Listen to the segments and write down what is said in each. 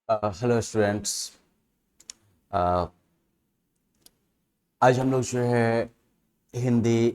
Hello students. आज हम लोग जो है हिंदी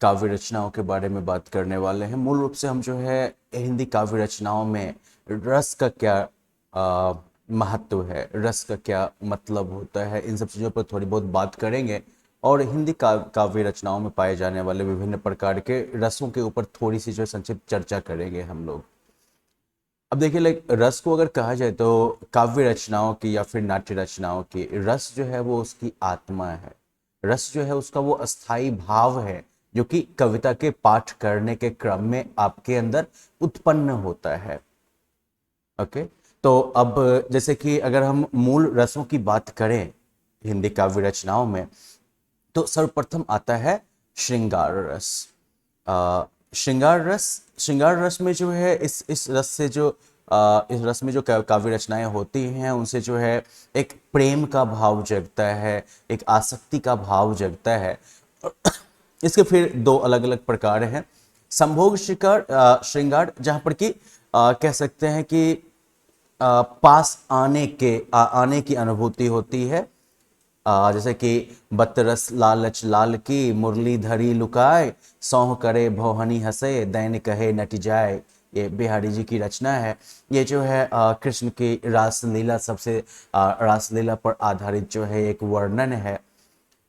काव्य रचनाओं के बारे में बात करने वाले हैं। मूल रूप से हम जो है हिंदी काव्य रचनाओं में रस का क्या महत्व है, रस का क्या मतलब होता है, इन सब चीज़ों पर थोड़ी बहुत बात करेंगे। और हिंदी काव्य रचनाओं में पाए जाने वाले विभिन्न प्रकार के रसों के ऊपर थोड़ी सी जो है संक्षिप्त चर्चा करेंगे हम लोग। अब देखिए, लाइक रस को अगर कहा जाए तो काव्य रचनाओं की या फिर नाट्य रचनाओं की रस जो है वो उसकी आत्मा है। रस जो है उसका वो अस्थाई भाव है जो कि कविता के पाठ करने के क्रम में आपके अंदर उत्पन्न होता है। ओके। तो अब जैसे कि अगर हम मूल रसों की बात करें हिंदी काव्य रचनाओं में, तो सर्वप्रथम आता है श्रृंगार रस। श्रृंगार रस में जो है इस रस से जो इस रस में जो काव्य रचनाएं होती हैं उनसे जो है एक प्रेम का भाव जगता है, एक आसक्ति का भाव जगता है। और इसके फिर दो अलग अलग प्रकार हैं। संभोग श्रृंगार जहाँ पर कि कह सकते हैं कि पास आने की अनुभूति होती है। जैसे कि बतरस लालच लाल की मुरली धरी लुकाए, सौह करे भौहनी हंसे दैन कहे नट जाए। ये बिहारी जी की रचना है। ये जो है कृष्ण की रासलीला, सबसे रासलीला पर आधारित जो है एक वर्णन है।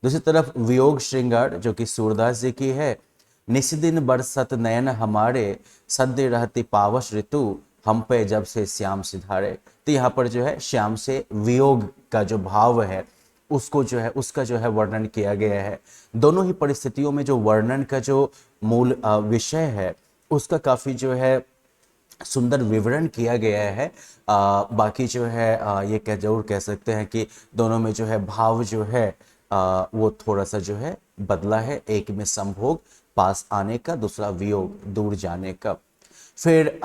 दूसरी तरफ वियोग श्रृंगार जो कि सूरदास जी की है। निस्दिन बरसत नयन हमारे, सद्य रहती पावस ऋतु, हम पे जब से श्याम सिधारे। तो यहाँ पर जो है श्याम से वियोग का जो भाव है उसको जो है उसका जो है वर्णन किया गया है। दोनों ही परिस्थितियों में जो वर्णन का जो मूल विषय है उसका काफी जो है सुंदर विवरण किया गया है। बाकी जो है ये जरूर कह सकते हैं कि दोनों में जो है भाव जो है वो थोड़ा सा जो है बदला है। एक में संभोग पास आने का, दूसरा वियोग दूर जाने का। फिर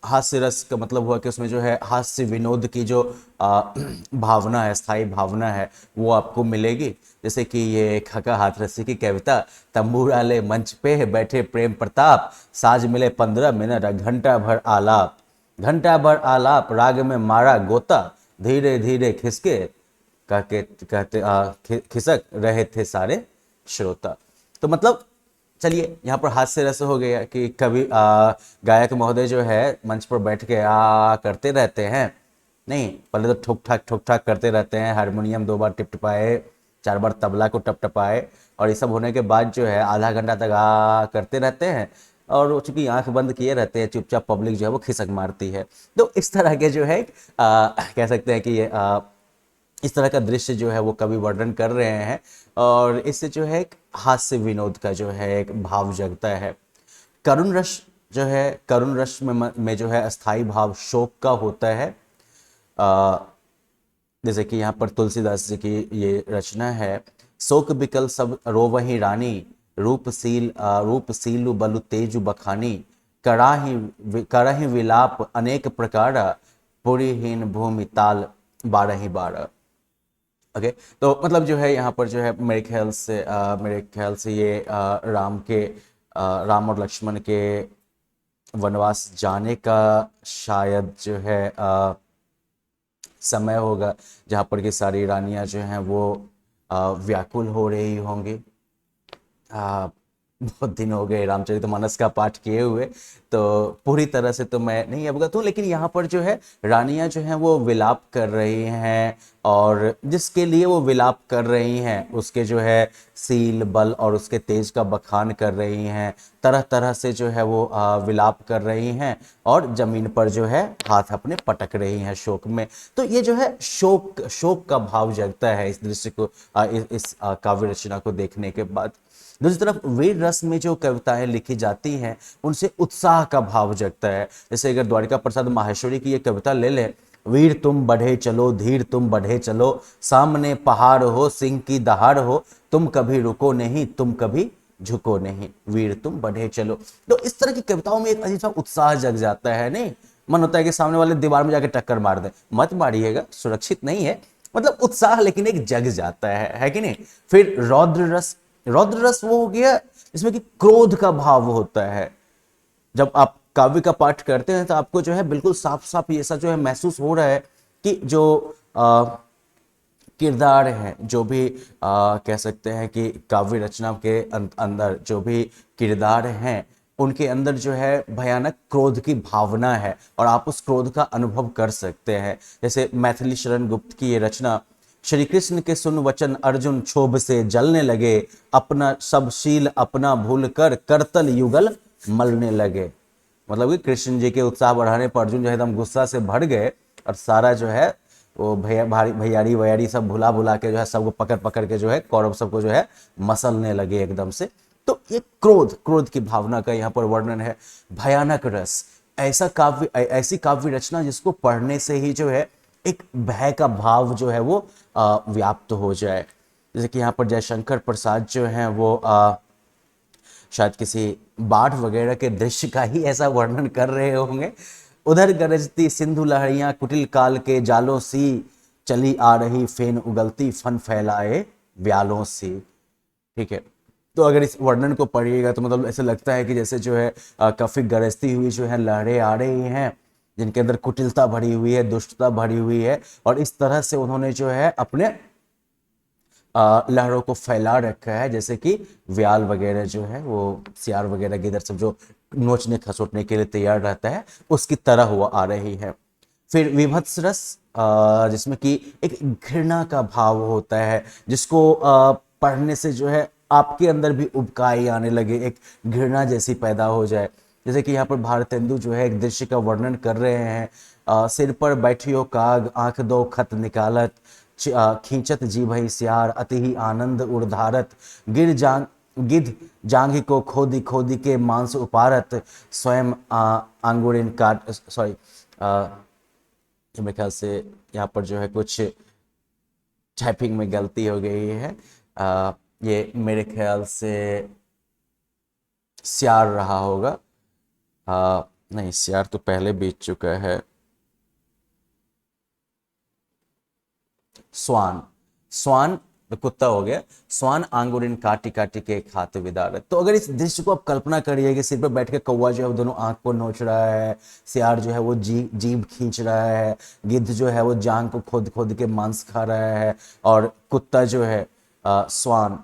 हास्य रस का मतलब हुआ कि उसमें जो है हास्य विनोद की जो भावना है, स्थायी भावना है, वो आपको मिलेगी। जैसे कि ये खका हाथरसी की कविता, तंबूरा ले मंच पे बैठे प्रेम प्रताप, साज मिले 15 मिनट घंटा भर आलाप राग में मारा गोता, धीरे धीरे खिसके कहके कहते खिसक रहे थे सारे श्रोता। तो मतलब चलिए यहाँ पर हास्य रस हो गया कि कभी गायक महोदय जो है मंच पर बैठ के करते रहते हैं। नहीं, पहले तो ठुक ठाक करते रहते हैं, हारमोनियम 2 बार टिपटिपाए, 4 बार तबला को टपटपाए, और ये सब होने के बाद जो है आधा घंटा तक करते रहते हैं। और चूंकि आंख बंद किए रहते हैं, चुपचाप पब्लिक जो है वो खिसक मारती है। तो इस तरह के जो है कह सकते हैं कि ये इस तरह का दृश्य जो है वो कवि वर्णन कर रहे हैं। और इससे जो है एक हास्य विनोद का जो है एक भाव जगता है। करुण रस जो है, करुण रस में जो है अस्थाई भाव शोक का होता है। आ, जैसे कि यहाँ पर तुलसीदास जी की ये रचना है। शोक बिकल सब रोवहि रानी, रूप सीलु बलु तेजु बखानी, कराहि विलाप अनेक प्रकारा, पुरीहीन भूमि ताल बारहि बारह। ओके। तो मतलब जो है यहाँ पर जो है मेरे ख्याल से ये राम और लक्ष्मण के वनवास जाने का शायद जो है समय होगा, जहाँ पर कि सारी रानियां जो हैं वो व्याकुल हो रही होंगी। आ, बहुत दिन हो गए रामचरितमानस का पाठ किए हुए, तो पूरी तरह से तो मैं नहीं अवगत हूँ। लेकिन यहाँ पर जो है रानियां जो हैं वो विलाप कर रही हैं, और जिसके लिए वो विलाप कर रही हैं उसके जो है सील बल और उसके तेज का बखान कर रही हैं। तरह तरह से जो है वो विलाप कर रही हैं, और जमीन पर जो है हाथ अपने पटक रही हैं शोक में। तो ये जो है शोक शोक का भाव जगता है इस दृश्य को, इस काव्य रचना को देखने के बाद। दूसरी तरफ वीर रस में जो कविताएं लिखी जाती हैं उनसे उत्साह का भाव जगता है। जैसे अगर द्वारिका प्रसाद माहेश्वरी की ये कविता ले लें, वीर तुम बढ़े चलो, धीर तुम बढ़े चलो, सामने पहाड़ हो सिंह की दहाड़ हो, तुम कभी रुको नहीं, तुम कभी झुको नहीं, वीर तुम बढ़े चलो। तो इस तरह की कविताओं में एक अजीब सा उत्साह जग जाता है। नहीं, मन होता है कि सामने वाले दीवार में जाके टक्कर मार दे, मत मारिएगा, सुरक्षित नहीं है। मतलब उत्साह लेकिन एक जग जाता है कि नहीं। फिर रौद्र रस वो हो गया जिसमें कि क्रोध का भाव होता है। जब आप काव्य का पाठ करते हैं तो आपको जो है बिल्कुल साफ साफ ये ऐसा जो है महसूस हो रहा है कि जो किरदार हैं, जो भी कह सकते हैं कि काव्य रचना के अंदर जो भी किरदार हैं, उनके अंदर जो है भयानक क्रोध की भावना है और आप उस क्रोध का अनुभव कर सकते हैं। जैसे मैथिली शरण गुप्त की ये रचना, श्री कृष्ण के सुन वचन अर्जुन क्षोभ से जलने लगे, अपना सब शील अपना भूल कर करतल युगल मलने लगे। मतलब कि कृष्ण जी के उत्साह बढ़ाने पर अर्जुन जो है एकदम गुस्सा से भर गए और सारा जो है वो भैयारी वैयारी सब भुला भुला के जो है सबको पकड़ पकड़ के जो है कौरव सबको जो है मसलने लगे एकदम से। तो ये क्रोध की भावना का यहाँ पर वर्णन है। भयानक रस, ऐसी काव्य रचना जिसको पढ़ने से ही जो है एक भय का भाव जो है वो व्याप्त हो जाए। जैसे कि यहाँ पर जयशंकर प्रसाद जो हैं वो शायद किसी बाढ़ वगैरह के दृश्य का ही ऐसा वर्णन कर रहे होंगे। उधर गरजती सिंधु लहरियां कुटिल काल के जालों सी, चली आ रही फेन उगलती फन फैलाए व्यालों सी। ठीक है, तो अगर इस वर्णन को पढ़िएगा तो मतलब ऐसा लगता है कि जैसे जो है काफी गरजती हुई जो है लहरें आ रही हैं, जिनके अंदर कुटिलता भरी हुई है, दुष्टता भरी हुई है, और इस तरह से उन्होंने जो है अपने लहरों को फैला रखा है, जैसे कि व्याल वगैरह जो है वो सियार वगैरह गिद्ध सब जो नोचने खसोटने के लिए तैयार रहता है, उसकी तरह हुआ आ रही है। फिर विभत्स रस, जिसमें कि एक घृणा का भाव होता है, जिसको पढ़ने से जो है आपके अंदर भी उबकाई आने लगे, एक घृणा जैसी पैदा हो जाए। जैसे कि यहाँ पर भारतेंदु जो है एक दृश्य का वर्णन कर रहे हैं। सिर पर बैठियो काग, आंख दो खत निकालत, खींचत जी भई सियार, अति ही आनंद उड़धारत, गिद्ध जांघी को खोदी खोदी के मांस उपारत, स्वयं आंगुरिन काट, सॉरी मेरे ख्याल से यहाँ पर जो है कुछ टाइपिंग में गलती हो गई है। ये मेरे ख्याल से सियार रहा होगा। नहीं, सियार तो पहले बीत चुका है। स्वान तो कुत्ता हो गया। स्वान आंगुरिन काटी काटी के खाते विदारत। तो अगर इस दृश्य को आप कल्पना करिए कि सिर पर बैठ के कौवा जो है वो दोनों आंख को नोच रहा है, सियार जो है वो जीभ खींच रहा है, गिद्ध जो है वो जांग को खोद खोद के मांस खा रहा है, और कुत्ता जो है स्वान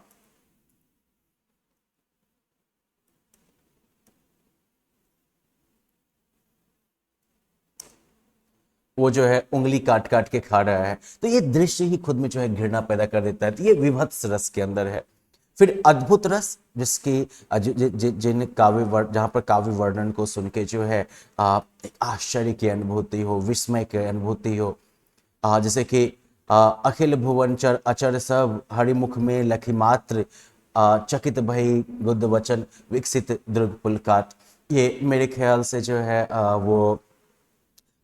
वो जो है उंगली काट काट के खा रहा है। तो ये दृश्य ही खुद में जो है घृणा पैदा कर देता है। तो ये विभत्स रस के अंदर है। फिर अद्भुत रस, जिसकी जिन जहाँ पर काव्य वर्णन को सुन के जो है एक आश्चर्य की अनुभूति हो, विस्मय की अनुभूति हो। जैसे कि अखिल भुवनचर अचर सब, हरिमुख में लखी मात्र, चकित भई गुद वचन विकसित दृग पुलकात। ये मेरे ख्याल से जो है वो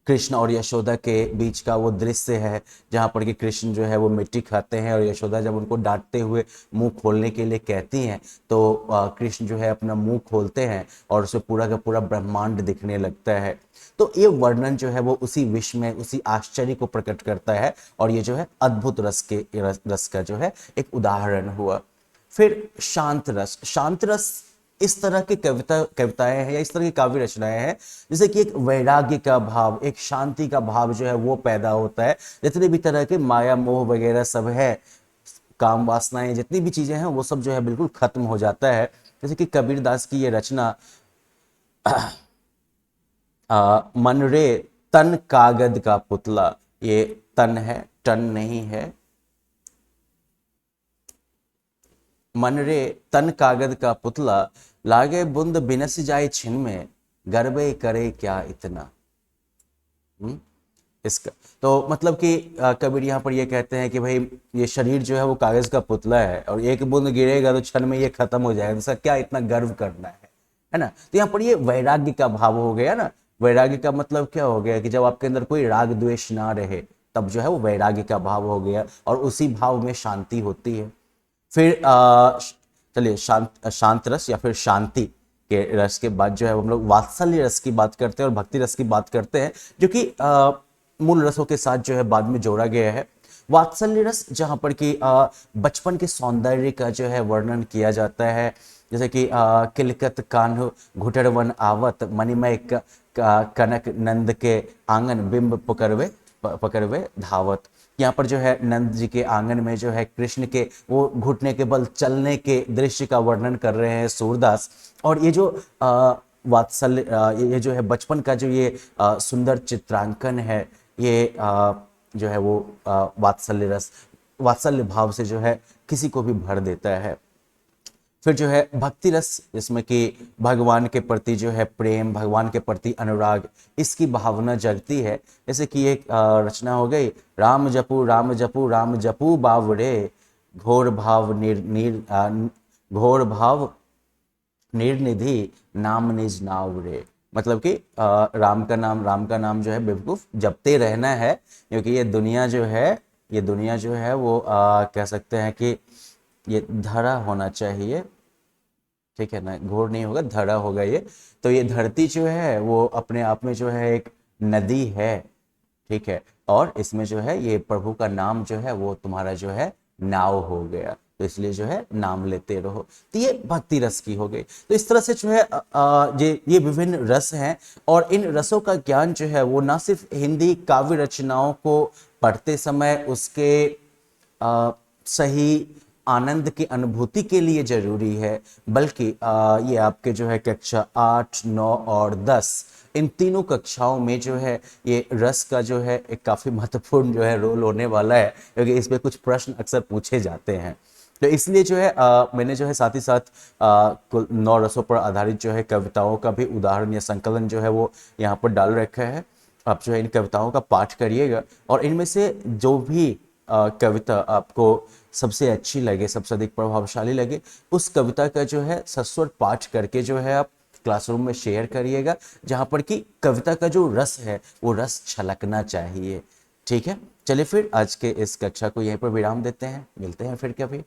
कृष्ण और यशोदा के बीच का वो दृश्य है, जहाँ पर कि कृष्ण जो है वो मिट्टी खाते हैं और यशोदा जब उनको डांटते हुए मुंह खोलने के लिए कहती हैं तो कृष्ण जो है अपना मुंह खोलते हैं और उसे पूरा का पूरा ब्रह्मांड दिखने लगता है। तो ये वर्णन जो है वो उसी विस्मय, उसी आश्चर्य को प्रकट करता है, और ये जो है अद्भुत रस का जो है एक उदाहरण हुआ। फिर शांत रस इस तरह की कविताएं हैं या इस तरह की काव्य रचनाएं हैं जैसे कि एक वैराग्य का भाव, एक शांति का भाव जो है वो पैदा होता है। जितने भी तरह के माया मोह वगैरह सब है, काम वासनाएं जितनी भी चीजें हैं वो सब जो है बिल्कुल खत्म हो जाता है। जैसे कि कबीरदास की ये रचना मन रे तन कागद का पुतला, ये तन है, टन नहीं है। मन रे तन कागद का पुतला, लागे बुंद बिनस जाए छिन में, गर्वे करे क्या इतना। इसका तो मतलब कि कबीर यहाँ पर ये कहते हैं कि भाई ये शरीर जो है वो कागज का पुतला है और एक बूंद गिरेगा तो क्षण में ये खत्म हो जाएगा, इसका क्या इतना गर्व करना है ना। तो यहाँ पर ये वैराग्य का भाव हो गया ना। वैराग्य का मतलब क्या हो गया कि जब आपके अंदर कोई राग द्वेष ना रहे तब जो है वो वैराग्य का भाव हो गया, और उसी भाव में शांति होती है। फिर चलिए शांत रस या फिर शांति के रस के बाद जो है हम लोग वात्सल्य रस की बात करते हैं और भक्ति रस की बात करते हैं, जो कि मूल रसों के साथ जो है बाद में जोड़ा गया है। वात्सल्य रस जहाँ पर कि बचपन के सौंदर्य का जो है वर्णन किया जाता है, जैसे कि किलकत कान्ह घुटरवन आवत मणिमय कनक नंद के आंगन बिंब पकड़वे धावत। यहाँ पर जो है नंद जी के आंगन में जो है कृष्ण के वो घुटने के बल चलने के दृश्य का वर्णन कर रहे हैं सूरदास। और ये जो वात्सल्य ये जो है बचपन का जो ये सुंदर चित्रांकन है, ये जो है वो वात्सल्य रस, वात्सल्य भाव से जो है किसी को भी भर देता है। फिर जो है भक्ति रस, जिसमें कि भगवान के प्रति जो है प्रेम, भगवान के प्रति अनुराग, इसकी भावना जगती है। जैसे कि एक रचना हो गई, राम जपू राम जपू राम जपू बावरे घोर भाव घोर भाव निर्निधि नाम निज नाव रे। मतलब कि राम का नाम जो है बेवकूफ जपते रहना है, क्योंकि ये दुनिया जो है वो कह सकते हैं कि ये धरा होना चाहिए, ठीक है ना, घोर नहीं होगा, धरा होगा ये। तो ये धरती जो है वो अपने आप में जो है एक नदी है, ठीक है, और इसमें जो है ये प्रभु का नाम जो है वो तुम्हारा जो है नाव हो गया, तो इसलिए जो है नाम लेते रहो। तो ये भक्ति रस की हो गई। तो इस तरह से जो है ये विभिन्न रस हैं, और इन रसों का ज्ञान जो है वो ना सिर्फ हिंदी काव्य रचनाओं को पढ़ते समय उसके सही आनंद की अनुभूति के लिए जरूरी है, बल्कि ये आपके जो है कक्षा 8, 9 और 10 इन तीनों कक्षाओं में जो है ये रस का जो है एक काफी महत्वपूर्ण जो है रोल होने वाला है, क्योंकि इसमें कुछ प्रश्न अक्सर पूछे जाते हैं। तो इसलिए जो है मैंने जो है साथ ही साथ कुल 9 रसों पर आधारित जो है कविताओं का भी उदाहरण या संकलन जो है वो यहाँ पर डाल रखा है। आप जो है इन कविताओं का पाठ करिएगा, और इनमें से जो भी कविता आपको सबसे अच्छी लगे, सबसे अधिक प्रभावशाली लगे, उस कविता का जो है सस्वर पाठ करके जो है आप क्लासरूम में शेयर करिएगा, जहां पर कि कविता का जो रस है वो रस छलकना चाहिए। ठीक है, चलिए फिर आज के इस कक्षा को यहीं पर विराम देते हैं, मिलते हैं फिर कभी।